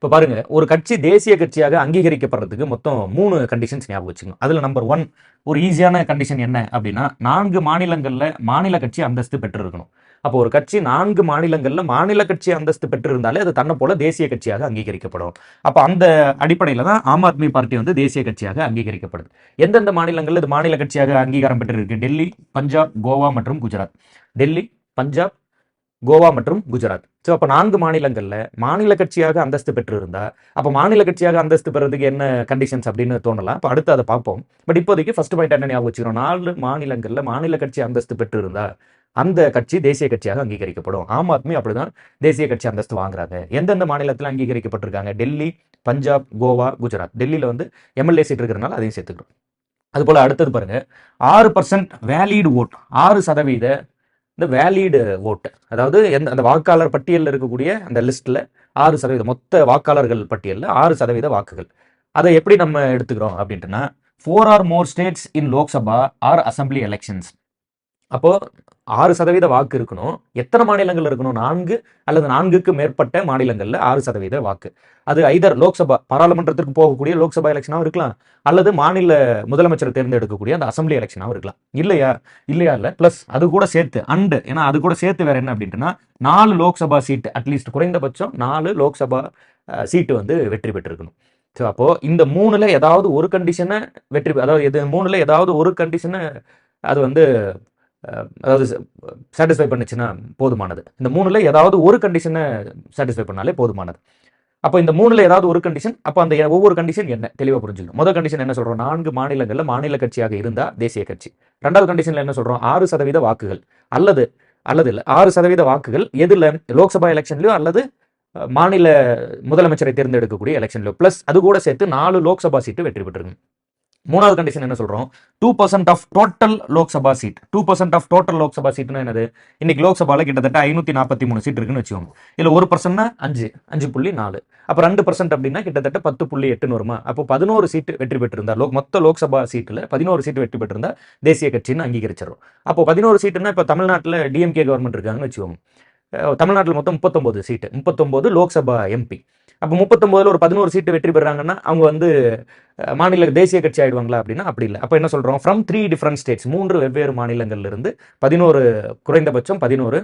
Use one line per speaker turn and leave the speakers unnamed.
இப்போ பாருங்க, ஒரு கட்சி தேசிய கட்சியாக அங்கீகரிக்கப்படுறதுக்கு மொத்தம் 3 கண்டிஷன்ஸ் ஞாபகம் வச்சுக்கணும். அதுல நம்பர் 1 ஒரு ஈஸியான கண்டிஷன் என்ன அப்படின்னா, 4 மாநிலங்கள்ல மாநில கட்சி அந்தஸ்து பெற்றிருக்கணும். அப்போ ஒரு கட்சி 4 மாநிலங்கள்ல மாநில கட்சி அந்தஸ்து பெற்றிருந்தாலே அது தன்னை போல தேசிய கட்சியாக அங்கீகரிக்கப்படும். அப்ப அந்த அடிப்படையில தான் ஆம் ஆத்மி பார்ட்டி வந்து தேசிய கட்சியாக அங்கீகரிக்கப்படுது. எந்தெந்த மாநிலங்கள்ல இது மாநில கட்சியாக அங்கீகாரம் பெற்றிருக்கு? டெல்லி, பஞ்சாப், கோவா மற்றும் குஜராத். டெல்லி, பஞ்சாப், கோவா மற்றும் குஜராத். ஸோ அப்போ 4 மாநிலங்கள்ல மாநில கட்சியாக அந்தஸ்து பெற்றிருந்தா, அப்போ மாநில கட்சியாக அந்தஸ்து பெறதுக்கு என்ன கண்டிஷன்ஸ் அப்படின்னு தோணலாம். இப்போ அடுத்து அதை பார்ப்போம். பட் இப்போதைக்கு ஃபர்ஸ்ட் பாயிண்ட் என்ன ஞாபகம் வச்சுக்கிறோம்? 4 மாநிலங்கள்ல மாநில கட்சி அந்தஸ்து பெற்றிருந்தா அந்த கட்சி தேசிய கட்சியாக அங்கீகரிக்கப்படும். ஆம் ஆத்மி அப்படிதான் தேசிய கட்சி அந்தஸ்து வாங்குறாங்க. எந்தெந்த மாநிலத்தில் அங்கீகரிக்கப்பட்டிருக்காங்க? டெல்லி, பஞ்சாப், கோவா, குஜராத். டெல்லியில வந்து எம்எல்ஏ சீட் இருக்கிறனால அதையும் சேர்த்துக்கிறோம். அது போல அடுத்தது பாருங்க, 6% வேலிட் ஓட், 6% இந்த வேலிடு ஓட்டு, அதாவது அந்த வாக்காளர் பட்டியலில் இருக்கக்கூடிய அந்த லிஸ்ட்ல 6% மொத்த வாக்காளர்கள் பட்டியலில் 6% வாக்குகள். அதை எப்படி நம்ம எடுத்துக்கிறோம் அப்படின்ட்டுனா, 4 or more states in Lok Sabha or assembly elections. அப்போ 6% வாக்கு இருக்கணும். எத்தனை மாநிலங்கள் இருக்கணும்? 4 அல்லது 4க்கு மேற்பட்ட மாநிலங்கள்ல 6% வாக்கு. அது ஐதர் லோக்சபா பாராளுமன்றத்திற்கு போகக்கூடிய லோக்சபா எலெக்ஷனாகவும் இருக்கலாம், அல்லது மாநில முதலமைச்சரை தேர்ந்தெடுக்கக்கூடிய அந்த அசம்பிளி எலெக்ஷனாகவும் இருக்கலாம். இல்லையா இல்ல பிளஸ் அது கூட சேர்த்து அண்ட், ஏன்னா அது கூட சேர்த்து வேற என்ன அப்படின்ட்டுனா, 4 லோக்சபா சீட்டு, அட்லீஸ்ட் குறைந்தபட்சம் 4 லோக்சபா சீட்டு வந்து வெற்றி பெற்றிருக்கணும். ஸோ அப்போ இந்த 3ல ஏதாவது ஒரு கண்டிஷனை அதாவது இது 3ல ஏதாவது ஒரு கண்டிஷனை அது வந்து அதாவது சாட்டிஸ்ஃபை பண்ணுச்சுன்னா போதுமானது. இந்த 3ல ஏதாவது ஒரு கண்டிஷனை சாட்டிஸ்ஃபை பண்ணாலே போதுமானது. அப்போ இந்த 3ல ஏதாவது ஒரு கண்டிஷன், அப்போ அந்த ஒவ்வொரு கண்டிஷன் என்ன தெளிவாக புரிஞ்சுக்கணும். முதல் கண்டிஷன் என்ன சொல்றோம்? 4 மாநிலங்கள்ல மாநில கட்சியாக இருந்தா தேசிய கட்சி. 2வது கண்டிஷன்ல என்ன சொல்றோம்? 6% வாக்குகள் அல்லது இல்ல 6% வாக்குகள் எதுல? லோக்சபா எலெக்ஷன்லயோ அல்லது மாநில முதலமைச்சரை தேர்ந்தெடுக்கக்கூடிய எலெக்ஷன்லயோ, பிளஸ் அது கூட சேர்த்து 4 லோக்சபா சீட்டு வெற்றி பெற்றிருக்கு. 3வது கண்டிஷன் என்ன சொல்றோம்? 2% of total Lok Sabha seat. 2% of total Lok Sabha சீட்னா என்னது? இன்னைக்கு லோக்சபால கிட்டத்தட்ட 543 சீட் இருக்குன்னு வச்சுக்கோங்க. இதுல 1%னா 5.4. அப்ப 2% அப்படின்னா கிட்டத்தட்ட 10.8 வருமா? அப்போ 11 சீட்டு வெற்றி பெற்றிருந்தா, மொத்த லோக்சபா சீட்டுல 11 சீட்டு வெற்றி பெற்றிருந்தா தேசிய கட்சின்னு அங்கீகரிச்சிடும். அப்போ 11 சீட்டுன்னா இப்ப தமிழ்நாட்டில் டிஎம்கே கவர்மெண்ட் இருக்காங்கன்னு வச்சுக்கோங்க. தமிழ்நாட்டில் மொத்தம் 39 சீட்டு, 39 லோக்சபா எம்பி. அப்போ 39ல ஒரு 11 சீட்டு வெற்றி பெறாங்கன்னா அவங்க வந்து மாநில தேசிய கட்சி ஆயிடுவாங்களா அப்படின்னா அப்படி இல்லை. அப்போ என்ன சொல்றோம்? ஃப்ரம் 3 டிஃபரண்ட் ஸ்டேட்ஸ், 3 வெவ்வேறு மாநிலங்கள்ல இருந்து 11 குறைந்தபட்சம் 11